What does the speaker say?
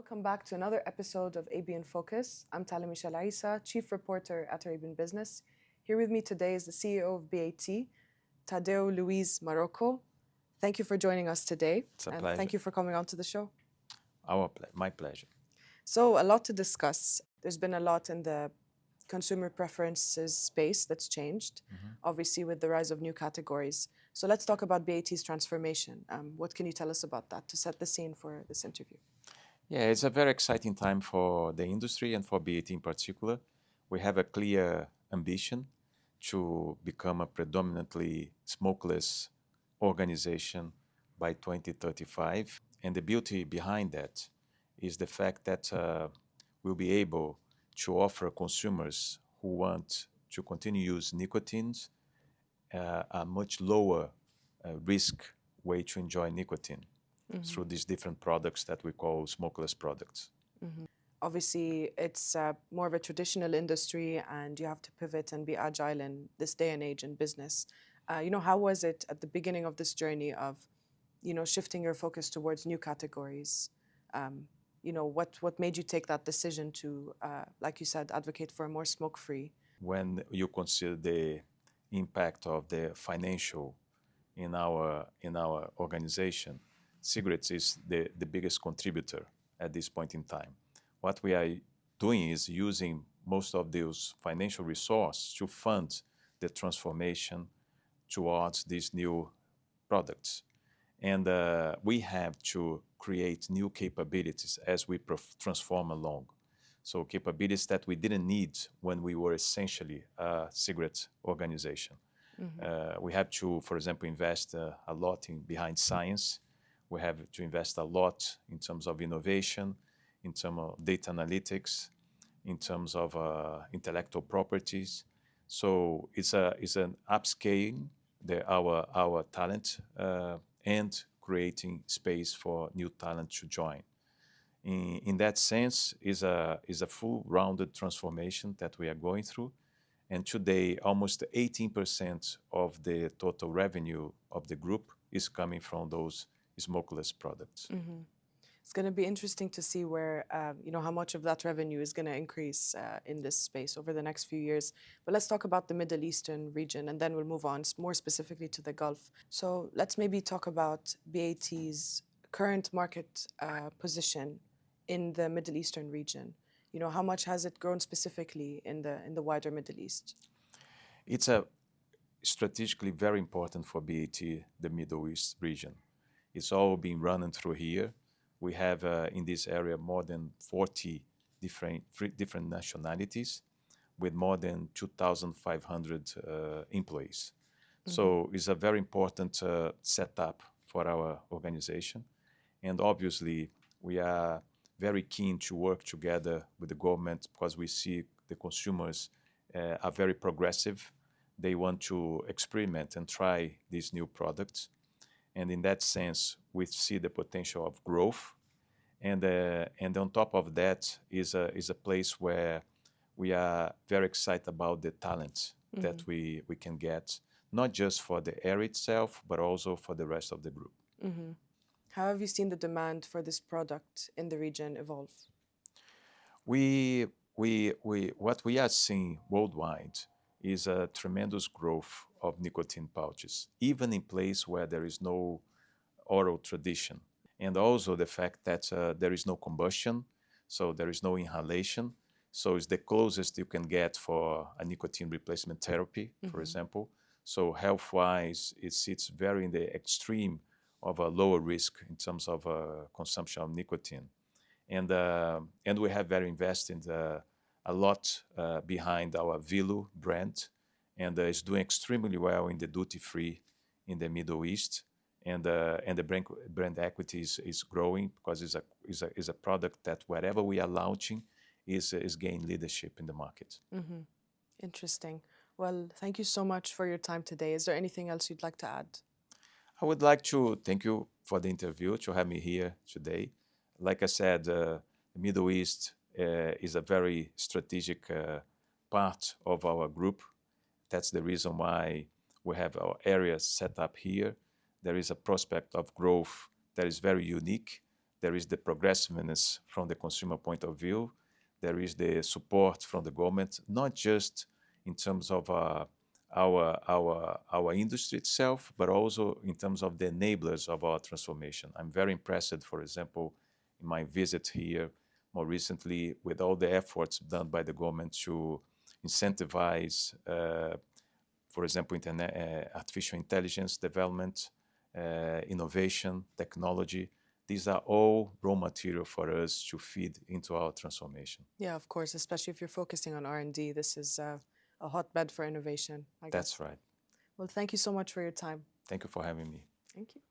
welcome back to another episode of AB in Focus. I'm Tala Michel Isa, Chief Reporter at Arabian Business. Here with me today is the CEO of BAT, Tadeu Luis Marroco. Thank you for joining us today. It's a And pleasure. thank you for coming on to the show. My pleasure. So, a lot to discuss. There's been a lot in the consumer preferences space that's changed, obviously, with the rise of new categories. So, let's talk about BAT's transformation. What can you tell us about that to set the scene for this interview? Yeah, it's a very exciting time for the industry and for BAT in particular. We have a clear ambition to become a predominantly smokeless organization by 2035. And the beauty behind that is the fact that we'll be able to offer consumers who want to continue to use nicotines a much lower risk way to enjoy nicotine through these different products that we call smokeless products. Obviously, it's more of a traditional industry and you have to pivot and be agile in this day and age in business. How was it at the beginning of this journey of, shifting your focus towards new categories? What made you take that decision to, like you said, advocate for a more smoke-free? When you consider the impact of the financial in our organization, cigarettes is the biggest contributor at this point in time. What we are doing is using most of those financial resources to fund the transformation towards these new products. And we have to create new capabilities as we transform along. So capabilities that we didn't need when we were essentially a cigarette organization. We have to, for example, invest a lot behind science. We have to invest a lot in terms of innovation, in terms of data analytics, in terms of intellectual properties. So it's an upscaling our talent and creating space for new talent to join. In that sense, is a full rounded transformation that we are going through. And today, almost 18% of the total revenue of the group is coming from those smokeless products. It's going to be interesting to see where, how much of that revenue is going to increase in this space over the next few years. But let's talk about the Middle Eastern region, and then we'll move on more specifically to the Gulf. So let's maybe talk about BAT's current market position in the Middle Eastern region. How much has it grown specifically in the wider Middle East? It's a strategically very important for BAT, the Middle East region. It's all been running through here. We have in this area more than 40 different nationalities with more than 2,500 employees. So it's a very important setup for our organization. And obviously, we are very keen to work together with the government because we see the consumers are very progressive. They want to experiment and try these new products. And in that sense, we see the potential of growth. And on top of that is a place where we are very excited about the talent that we can get, not just for the area itself, but also for the rest of the group. How have you seen the demand for this product in the region evolve? What we are seeing worldwide is a tremendous growth of nicotine pouches, even in places where there is no oral tradition. And also the fact that there is no combustion, so there is no inhalation. So it's the closest you can get for a nicotine replacement therapy, for example. So health-wise, it sits very in the extreme of a lower risk in terms of consumption of nicotine. And we have very invested a lot behind our Velo brand, and it's doing extremely well in the duty-free in the Middle East. And the brand equity is growing because it's a product that wherever we are launching is gaining leadership in the market. Interesting. Well, thank you so much for your time today. Is there anything else you'd like to add? I would like to thank you for the interview, to have me here today. Like I said, the Middle East is a very strategic part of our group. That's the reason why we have our areas set up here. There is a prospect of growth that is very unique, there is the progressiveness from the consumer point of view, there is the support from the government, not just in terms of our industry itself, but also in terms of the enablers of our transformation. I'm very impressed, for example, in my visit here more recently with all the efforts done by the government to incentivize, for example, artificial intelligence development, innovation, technology. These are all raw material for us to feed into our transformation. Yeah, of course, especially if you're focusing on R&D. This is a hotbed for innovation, I guess. That's right. Well, thank you so much for your time. Thank you for having me. Thank you.